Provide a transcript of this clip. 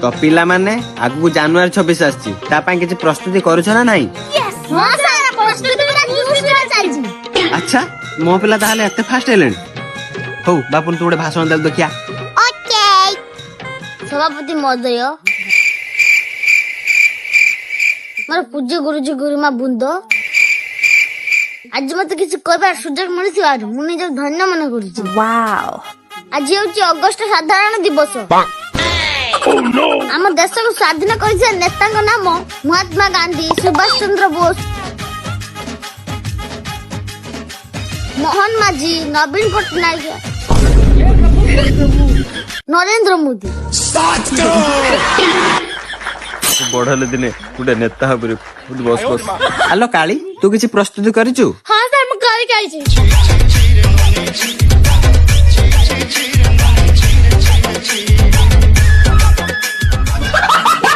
तो पिला माने आगु जनवरी 26 आछि ता पय किछि प्रस्तुति करू छ ना नाही? हां सर प्रस्तुति बिना न्यूज पेपर चलजी। अच्छा मो पिला ताले एते फास्ट हेलेन हो बापुन तू भाषण देल देखिया। ओके सभापति महोदय मोर पूज्य गुरुजी गुरुमा बुंदो आज मत किसी कहबार सुযোগ मिलिथिबार मु निज धन्य मन करूची। वाओ आज होची अगस्त साधारण दिवस। आम देश को स्वाधीन करिसे नेता नाम महात्मा गांधी, सुभाष चंद्र बोस, मोहन माझी, नवीन पटनायक, नरेंद्र मोदी। बढ़ले दिने गुटे नेता हबरे बस बस। हेलो काली तू किछि प्रस्तुति करिछु? हाँ सर मु करी